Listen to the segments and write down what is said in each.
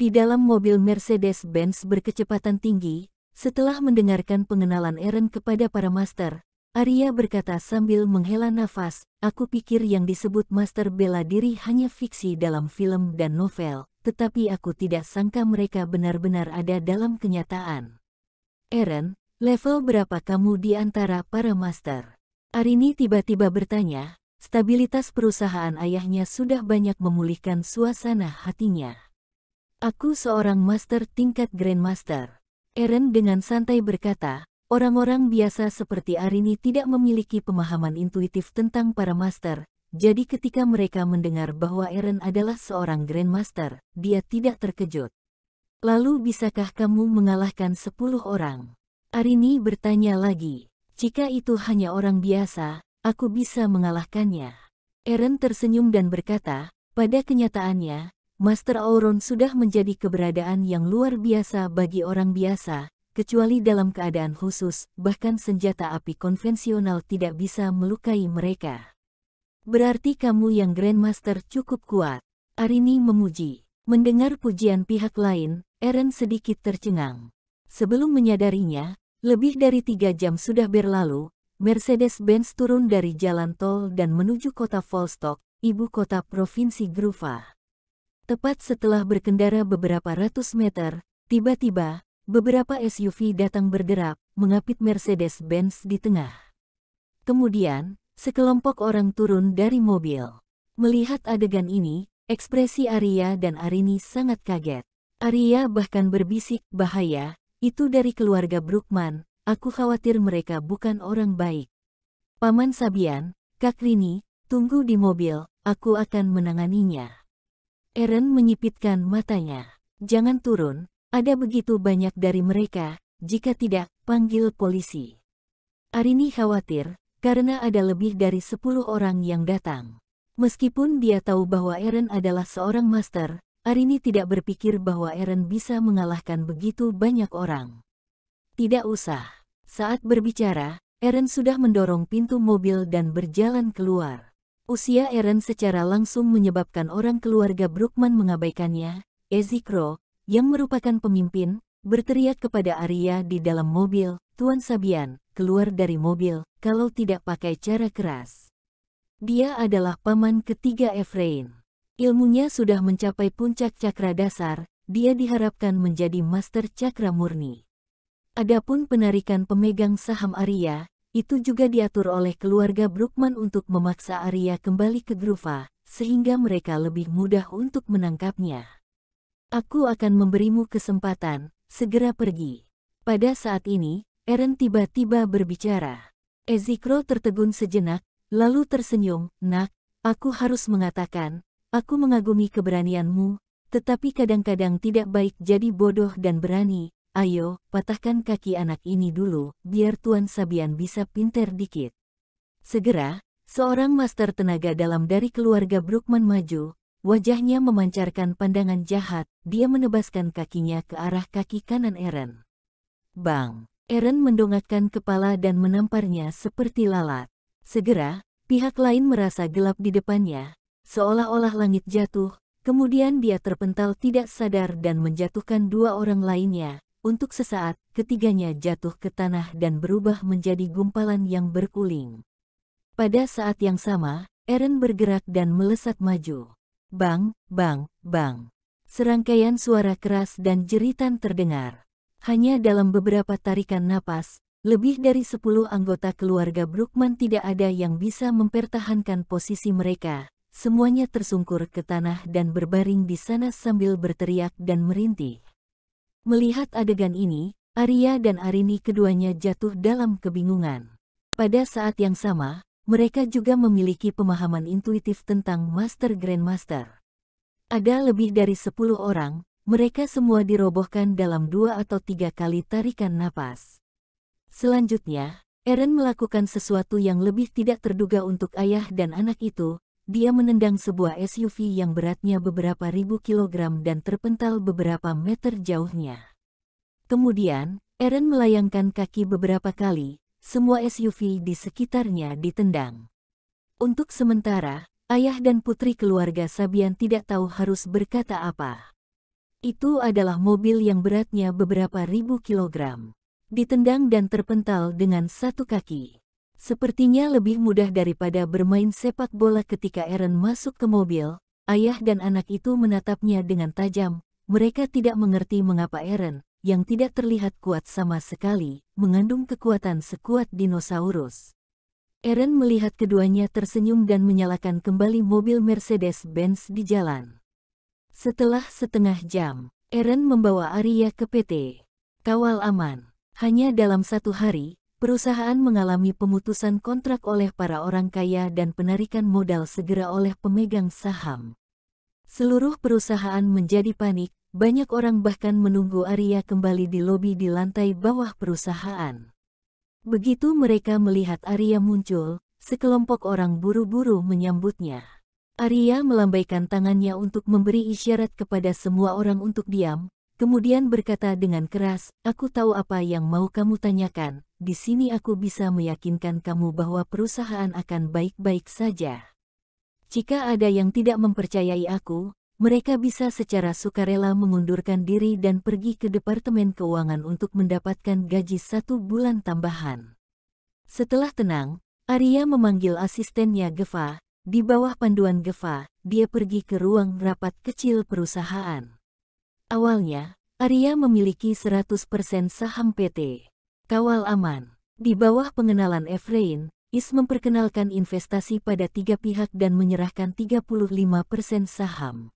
Di dalam mobil Mercedes-Benz berkecepatan tinggi, setelah mendengarkan pengenalan Eren kepada para master, Arya berkata sambil menghela nafas, "Aku pikir yang disebut master bela diri hanya fiksi dalam film dan novel, tetapi aku tidak sangka mereka benar-benar ada dalam kenyataan." "Eren, level berapa kamu di antara para master?" Arini tiba-tiba bertanya. Stabilitas perusahaan ayahnya sudah banyak memulihkan suasana hatinya. "Aku seorang master tingkat Grandmaster." Eren dengan santai berkata, orang-orang biasa seperti Arini tidak memiliki pemahaman intuitif tentang para master, jadi ketika mereka mendengar bahwa Eren adalah seorang Grandmaster, dia tidak terkejut. "Lalu bisakah kamu mengalahkan 10 orang?" Arini bertanya lagi. "Jika itu hanya orang biasa, aku bisa mengalahkannya." Eren tersenyum dan berkata, "Pada kenyataannya, Master Auron sudah menjadi keberadaan yang luar biasa bagi orang biasa, kecuali dalam keadaan khusus, bahkan senjata api konvensional tidak bisa melukai mereka." "Berarti kamu yang Grandmaster cukup kuat," Arini memuji. Mendengar pujian pihak lain, Eren sedikit tercengang. Sebelum menyadarinya, lebih dari 3 jam sudah berlalu, Mercedes-Benz turun dari jalan tol dan menuju kota Volstok, ibu kota provinsi Gruva. Tepat setelah berkendara beberapa ratus meter, tiba-tiba, beberapa SUV datang berderap, mengapit Mercedes-Benz di tengah. Kemudian, sekelompok orang turun dari mobil. Melihat adegan ini, ekspresi Arya dan Arini sangat kaget. Arya bahkan berbisik, "Bahaya, itu dari keluarga Brookman, aku khawatir mereka bukan orang baik." "Paman Sabian, Kak Rini, tunggu di mobil, aku akan menanganinya." Eren menyipitkan matanya. "Jangan turun, ada begitu banyak dari mereka, jika tidak, panggil polisi." Arini khawatir, karena ada lebih dari 10 orang yang datang. Meskipun dia tahu bahwa Eren adalah seorang master, Arini tidak berpikir bahwa Eren bisa mengalahkan begitu banyak orang. "Tidak usah." Saat berbicara, Eren sudah mendorong pintu mobil dan berjalan keluar. Usia Eren secara langsung menyebabkan orang keluarga Brookman mengabaikannya. Ezikro, yang merupakan pemimpin, berteriak kepada Arya di dalam mobil, "Tuan Sabian, keluar dari mobil, kalau tidak pakai cara keras." Dia adalah paman ketiga Efrain. Ilmunya sudah mencapai puncak cakra dasar, dia diharapkan menjadi master cakra murni. Adapun penarikan pemegang saham Arya, itu juga diatur oleh keluarga Brookman untuk memaksa Arya kembali ke Gruva, sehingga mereka lebih mudah untuk menangkapnya. "Aku akan memberimu kesempatan, segera pergi." Pada saat ini, Eren tiba-tiba berbicara. Ezikro tertegun sejenak, lalu tersenyum, "Nak, aku harus mengatakan, aku mengagumi keberanianmu, tetapi kadang-kadang tidak baik jadi bodoh dan berani. Ayo, patahkan kaki anak ini dulu, biar Tuan Sabian bisa pinter dikit." Segera, seorang master tenaga dalam dari keluarga Brookman maju, wajahnya memancarkan pandangan jahat, dia menebaskan kakinya ke arah kaki kanan Eren. Bang! Eren mendongakkan kepala dan menamparnya seperti lalat. Segera, pihak lain merasa gelap di depannya, seolah-olah langit jatuh, kemudian dia terpental tidak sadar dan menjatuhkan 2 orang lainnya. Untuk sesaat, ketiganya jatuh ke tanah dan berubah menjadi gumpalan yang berguling. Pada saat yang sama, Eren bergerak dan melesat maju. Bang, bang, bang. Serangkaian suara keras dan jeritan terdengar. Hanya dalam beberapa tarikan napas, lebih dari 10 anggota keluarga Brookman tidak ada yang bisa mempertahankan posisi mereka. Semuanya tersungkur ke tanah dan berbaring di sana sambil berteriak dan merintih. Melihat adegan ini, Arya dan Arini keduanya jatuh dalam kebingungan. Pada saat yang sama, mereka juga memiliki pemahaman intuitif tentang Master Grandmaster. Ada lebih dari 10 orang, mereka semua dirobohkan dalam 2 atau 3 kali tarikan napas. Selanjutnya, Eren melakukan sesuatu yang lebih tidak terduga untuk ayah dan anak itu. Dia menendang sebuah SUV yang beratnya beberapa ribu kilogram dan terpental beberapa meter jauhnya. Kemudian, Eren melayangkan kaki beberapa kali, semua SUV di sekitarnya ditendang. Untuk sementara, ayah dan putri keluarga Sabian tidak tahu harus berkata apa. Itu adalah mobil yang beratnya beberapa ribu kilogram. Ditendang dan terpental dengan satu kaki. Sepertinya lebih mudah daripada bermain sepak bola ketika Eren masuk ke mobil. Ayah dan anak itu menatapnya dengan tajam. Mereka tidak mengerti mengapa Eren, yang tidak terlihat kuat sama sekali, mengandung kekuatan sekuat dinosaurus. Eren melihat keduanya tersenyum dan menyalakan kembali mobil Mercedes-Benz di jalan. Setelah setengah jam, Eren membawa Arya ke PT Kawal Aman. Hanya dalam satu hari, perusahaan mengalami pemutusan kontrak oleh para orang kaya dan penarikan modal segera oleh pemegang saham. Seluruh perusahaan menjadi panik, banyak orang bahkan menunggu Arya kembali di lobi di lantai bawah perusahaan. Begitu mereka melihat Arya muncul, sekelompok orang buru-buru menyambutnya. Arya melambaikan tangannya untuk memberi isyarat kepada semua orang untuk diam, kemudian berkata dengan keras, "Aku tahu apa yang mau kamu tanyakan, di sini aku bisa meyakinkan kamu bahwa perusahaan akan baik-baik saja. Jika ada yang tidak mempercayai aku, mereka bisa secara sukarela mengundurkan diri dan pergi ke Departemen Keuangan untuk mendapatkan gaji 1 bulan tambahan." Setelah tenang, Arya memanggil asistennya Geva. Di bawah panduan Geva, dia pergi ke ruang rapat kecil perusahaan. Awalnya, Arya memiliki 100% saham PT Kawal Aman. Di bawah pengenalan Efrain, Is memperkenalkan investasi pada 3 pihak dan menyerahkan 35% saham.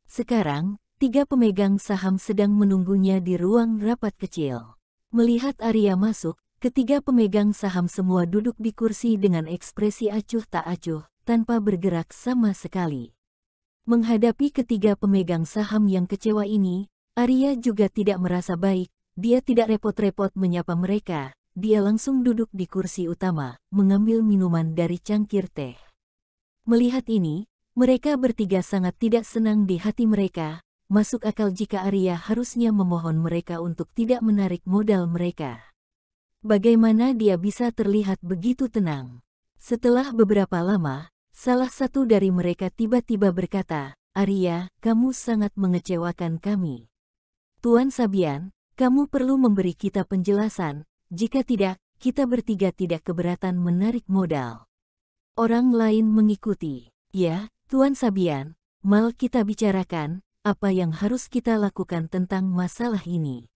Sekarang, 3 pemegang saham sedang menunggunya di ruang rapat kecil. Melihat Arya masuk, ketiga pemegang saham semua duduk di kursi dengan ekspresi acuh tak acuh, tanpa bergerak sama sekali. Menghadapi ketiga pemegang saham yang kecewa ini, Arya juga tidak merasa baik. Dia tidak repot-repot menyapa mereka. Dia langsung duduk di kursi utama, mengambil minuman dari cangkir teh. Melihat ini, mereka bertiga sangat tidak senang di hati mereka. Masuk akal jika Arya harusnya memohon mereka untuk tidak menarik modal mereka. Bagaimana dia bisa terlihat begitu tenang? Setelah beberapa lama, salah satu dari mereka tiba-tiba berkata, "Arya, kamu sangat mengecewakan kami. Tuan Sabian, kamu perlu memberi kita penjelasan. Jika tidak, kita bertiga tidak keberatan menarik modal." Orang lain mengikuti. "Ya, Tuan Sabian, mal kita bicarakan, apa yang harus kita lakukan tentang masalah ini."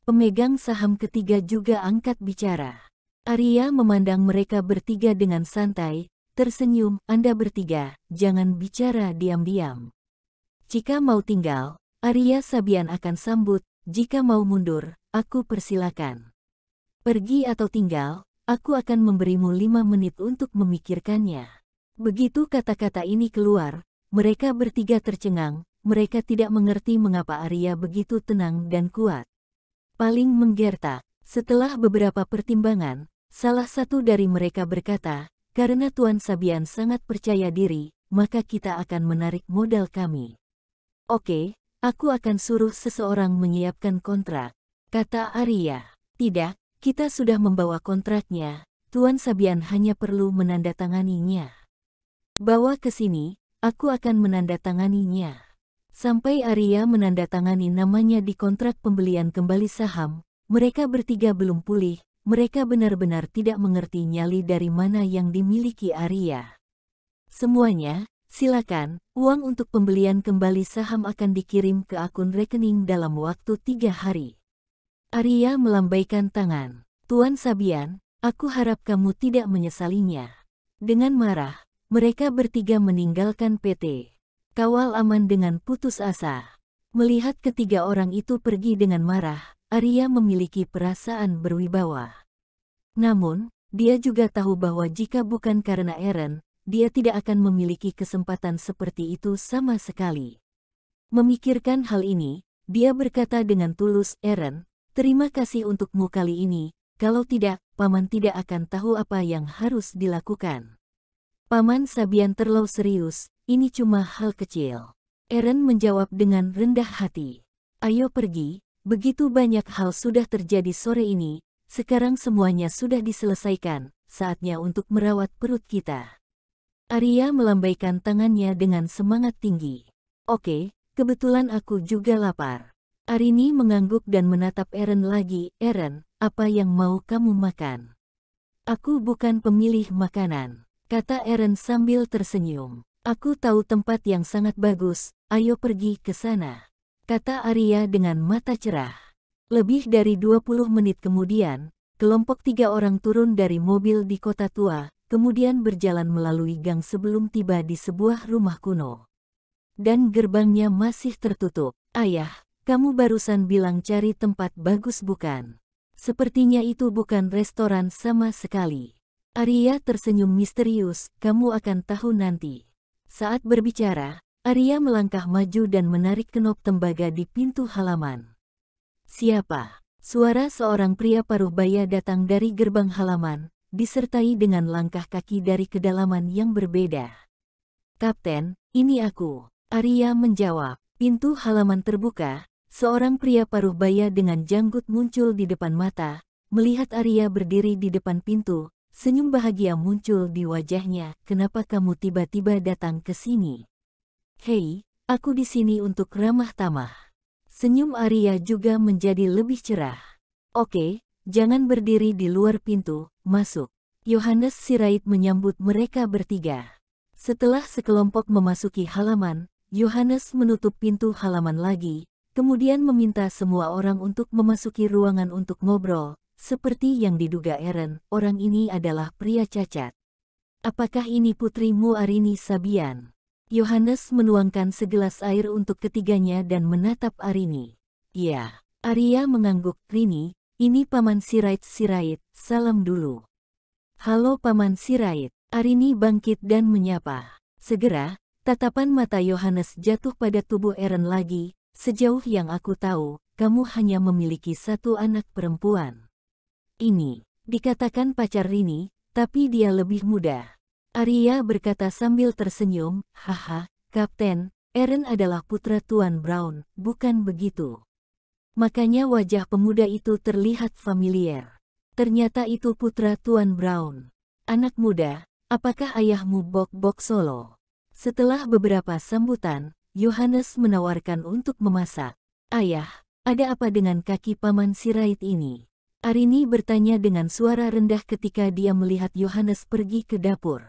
Pemegang saham ketiga juga angkat bicara. Arya memandang mereka bertiga dengan santai, tersenyum, "Anda bertiga, jangan bicara diam-diam. Jika mau tinggal, Arya Sabian akan sambut, jika mau mundur, aku persilakan. Pergi atau tinggal, aku akan memberimu 5 menit untuk memikirkannya." Begitu kata-kata ini keluar, mereka bertiga tercengang, mereka tidak mengerti mengapa Arya begitu tenang dan kuat. Paling menggertak, setelah beberapa pertimbangan, salah satu dari mereka berkata, "Karena Tuan Sabian sangat percaya diri, maka kita akan menarik modal kami." "Oke, aku akan suruh seseorang menyiapkan kontrak," kata Arya. "Tidak, kita sudah membawa kontraknya, Tuan Sabian hanya perlu menandatanganinya. Bawa ke sini, aku akan menandatanganinya." Sampai Arya menandatangani namanya di kontrak pembelian kembali saham, mereka bertiga belum pulih, mereka benar-benar tidak mengerti nyali dari mana yang dimiliki Arya. "Semuanya, silakan, uang untuk pembelian kembali saham akan dikirim ke akun rekening dalam waktu 3 hari. Arya melambaikan tangan. "Tuan Sabian, aku harap kamu tidak menyesalinya." Dengan marah, mereka bertiga meninggalkan PT Kawal Aman dengan putus asa. Melihat ketiga orang itu pergi dengan marah, Arya memiliki perasaan berwibawa. Namun, dia juga tahu bahwa jika bukan karena Eren, dia tidak akan memiliki kesempatan seperti itu sama sekali. Memikirkan hal ini, dia berkata dengan tulus, "Eren, terima kasih untukmu kali ini, kalau tidak, Paman tidak akan tahu apa yang harus dilakukan." Paman Sabian terlalu serius, ini cuma hal kecil. Eren menjawab dengan rendah hati. "Ayo pergi, begitu banyak hal sudah terjadi sore ini, sekarang semuanya sudah diselesaikan, saatnya untuk merawat perut kita." Arya melambaikan tangannya dengan semangat tinggi. "Oke, Kebetulan aku juga lapar. Arini mengangguk dan menatap Eren lagi. Eren, apa yang mau kamu makan? Aku bukan pemilih makanan, kata Eren sambil tersenyum. Aku tahu tempat yang sangat bagus, ayo pergi ke sana, kata Arya dengan mata cerah. Lebih dari 20 menit kemudian, kelompok 3 orang turun dari mobil di kota tua, kemudian berjalan melalui gang sebelum tiba di sebuah rumah kuno. Dan gerbangnya masih tertutup. Ayah, kamu barusan bilang cari tempat bagus bukan? Sepertinya itu bukan restoran sama sekali. Arya tersenyum misterius, kamu akan tahu nanti. Saat berbicara, Arya melangkah maju dan menarik kenop tembaga di pintu halaman. Siapa? Suara seorang pria paruh baya datang dari gerbang halaman, disertai dengan langkah kaki dari kedalaman yang berbeda. Kapten, ini aku. Arya menjawab. Pintu halaman terbuka, seorang pria paruh baya dengan janggut muncul di depan mata. Melihat Arya berdiri di depan pintu, senyum bahagia muncul di wajahnya. Kenapa kamu tiba-tiba datang ke sini? Hei, aku di sini untuk ramah tamah. Senyum Arya juga menjadi lebih cerah. Oke, jangan berdiri di luar pintu, masuk. Yohanes Sirait menyambut mereka bertiga. Setelah sekelompok memasuki halaman, Yohanes menutup pintu halaman lagi, kemudian meminta semua orang untuk memasuki ruangan untuk ngobrol. Seperti yang diduga Eren, orang ini adalah pria cacat. Apakah ini putrimu Arini Sabian? Yohanes menuangkan segelas air untuk ketiganya dan menatap Arini. Ya, Arya mengangguk. Rini, ini Paman Sirait. Salam dulu. Halo Paman Sirait. Arini bangkit dan menyapa. Segera, tatapan mata Yohanes jatuh pada tubuh Eren lagi. Sejauh yang aku tahu, kamu hanya memiliki satu anak perempuan. Ini, dikatakan pacar Rini, tapi dia lebih muda. Arya berkata sambil tersenyum, haha, Kapten, Eren adalah putra Tuan Brown, bukan begitu? Makanya wajah pemuda itu terlihat familiar. Ternyata itu putra Tuan Brown. Anak muda, apakah ayahmu Bok-Bok Solo? Setelah beberapa sambutan, Yohanes menawarkan untuk memasak. Ayah, ada apa dengan kaki Paman Sirait ini? Arini bertanya dengan suara rendah ketika dia melihat Yohanes pergi ke dapur.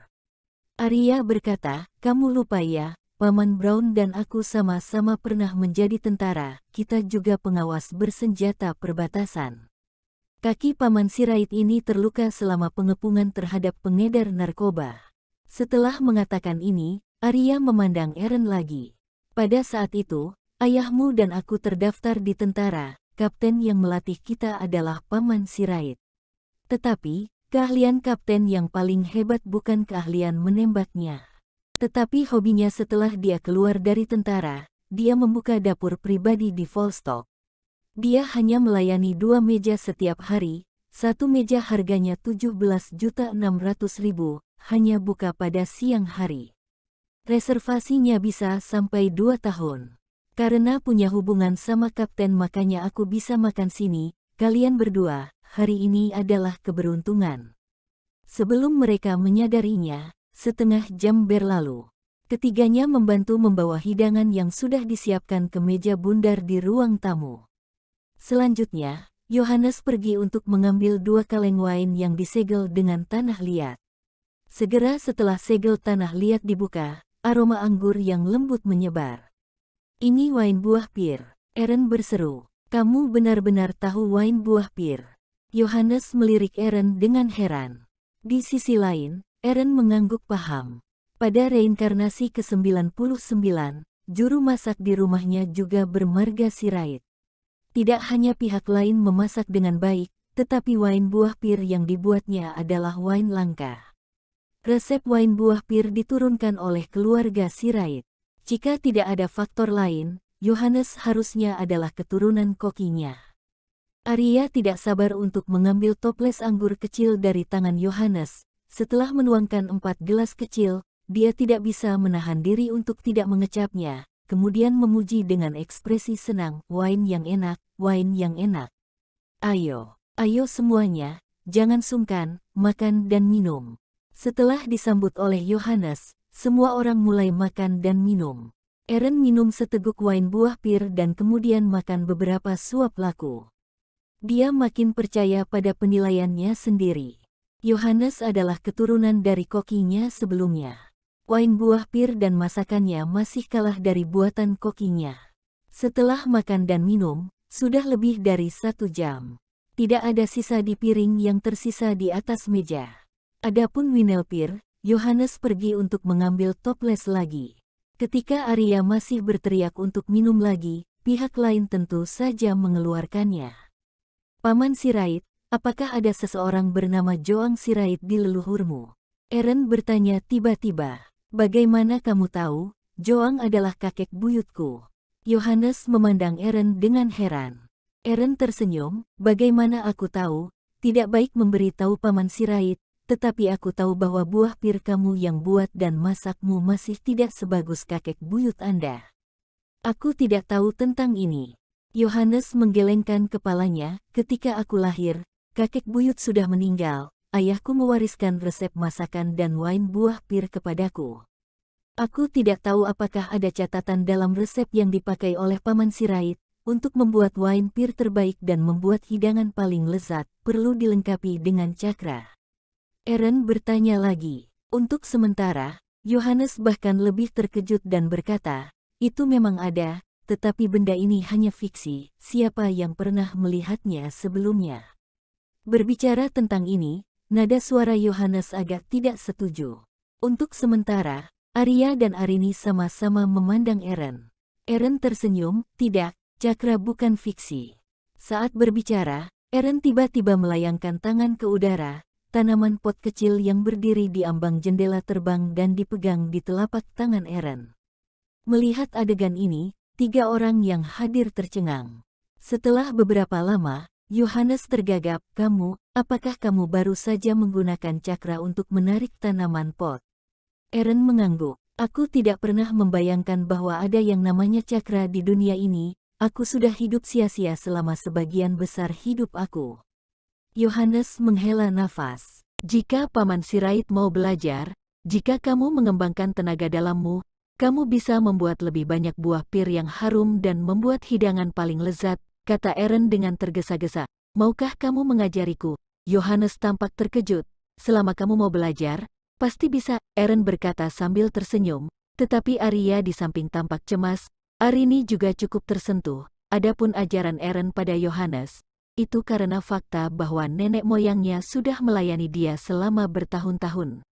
Arya berkata, kamu lupa ya, Paman Brown dan aku sama-sama pernah menjadi tentara, kita juga pengawas bersenjata perbatasan. Kaki Paman Sirait ini terluka selama pengepungan terhadap pengedar narkoba. Setelah mengatakan ini, Arya memandang Eren lagi. Pada saat itu, ayahmu dan aku terdaftar di tentara, kapten yang melatih kita adalah Paman Sirait. Tetapi, keahlian kapten yang paling hebat bukan keahlian menembaknya. Tetapi hobinya setelah dia keluar dari tentara, dia membuka dapur pribadi di Volstock. Dia hanya melayani 2 meja setiap hari, satu meja harganya 17.600.000, hanya buka pada siang hari. Reservasinya bisa sampai 2 tahun. Karena punya hubungan sama kapten makanya aku bisa makan sini, kalian berdua, hari ini adalah keberuntungan. Sebelum mereka menyadarinya, setengah jam berlalu. Ketiganya membantu membawa hidangan yang sudah disiapkan ke meja bundar di ruang tamu. Selanjutnya, Yohanes pergi untuk mengambil 2 kaleng wine yang disegel dengan tanah liat. Segera setelah segel tanah liat dibuka, aroma anggur yang lembut menyebar. Ini wine buah pir, Eren berseru. Kamu benar-benar tahu wine buah pir. Yohanes melirik Eren dengan heran. Di sisi lain, Eren mengangguk paham. Pada reinkarnasi ke-99, juru masak di rumahnya juga bermarga Sirait. Tidak hanya pihak lain memasak dengan baik, tetapi wine buah pir yang dibuatnya adalah wine langka. Resep wine buah pir diturunkan oleh keluarga Sirait. Jika tidak ada faktor lain, Yohanes harusnya adalah keturunan kokinya. Arya tidak sabar untuk mengambil toples anggur kecil dari tangan Yohanes. Setelah menuangkan 4 gelas kecil, dia tidak bisa menahan diri untuk tidak mengecapnya, kemudian memuji dengan ekspresi senang, wine yang enak, wine yang enak. Ayo, ayo semuanya, jangan sungkan, makan dan minum. Setelah disambut oleh Yohanes, semua orang mulai makan dan minum. Eren minum seteguk wine buah pir dan kemudian makan beberapa suap laku. Dia makin percaya pada penilaiannya sendiri. Yohanes adalah keturunan dari kokinya sebelumnya. Wine buah pir dan masakannya masih kalah dari buatan kokinya. Setelah makan dan minum, sudah lebih dari 1 jam. Tidak ada sisa di piring yang tersisa di atas meja. Adapun Winelpir, Yohanes pergi untuk mengambil toples lagi. Ketika Arya masih berteriak untuk minum lagi, pihak lain tentu saja mengeluarkannya. Paman Sirait, apakah ada seseorang bernama Joang Sirait di leluhurmu? Eren bertanya tiba-tiba. Bagaimana kamu tahu? Joang adalah kakek buyutku. Yohanes memandang Eren dengan heran. Eren tersenyum, bagaimana aku tahu? Tidak baik memberitahu Paman Sirait, tetapi aku tahu bahwa buah pir kamu yang buat dan masakmu masih tidak sebagus kakek buyut Anda. Aku tidak tahu tentang ini. Yohanes menggelengkan kepalanya, ketika aku lahir, kakek buyut sudah meninggal, ayahku mewariskan resep masakan dan wine buah pir kepadaku. Aku tidak tahu apakah ada catatan dalam resep yang dipakai oleh Paman Sirait, untuk membuat wine pir terbaik dan membuat hidangan paling lezat, perlu dilengkapi dengan cakra. Eren bertanya lagi. Untuk sementara, Yohanes bahkan lebih terkejut dan berkata, itu memang ada, tetapi benda ini hanya fiksi, siapa yang pernah melihatnya sebelumnya. Berbicara tentang ini, nada suara Yohanes agak tidak setuju. Untuk sementara, Arya dan Arini sama-sama memandang Eren. Eren tersenyum, tidak, cakra bukan fiksi. Saat berbicara, Eren tiba-tiba melayangkan tangan ke udara, tanaman pot kecil yang berdiri di ambang jendela terbang dan dipegang di telapak tangan Eren. Melihat adegan ini, 3 orang yang hadir tercengang. Setelah beberapa lama, Yohanes tergagap, apakah kamu baru saja menggunakan cakra untuk menarik tanaman pot? Eren mengangguk, aku tidak pernah membayangkan bahwa ada yang namanya cakra di dunia ini, aku sudah hidup sia-sia selama sebagian besar hidup aku. Yohanes menghela nafas. Jika Paman Sirait mau belajar, jika kamu mengembangkan tenaga dalammu, kamu bisa membuat lebih banyak buah pir yang harum dan membuat hidangan paling lezat, kata Eren dengan tergesa-gesa. Maukah kamu mengajariku? Yohanes tampak terkejut. Selama kamu mau belajar, pasti bisa, Eren berkata sambil tersenyum. Tetapi Arya di samping tampak cemas. Arini juga cukup tersentuh. Adapun ajaran Eren pada Yohanes, itu karena fakta bahwa nenek moyangnya sudah melayani dia selama bertahun-tahun.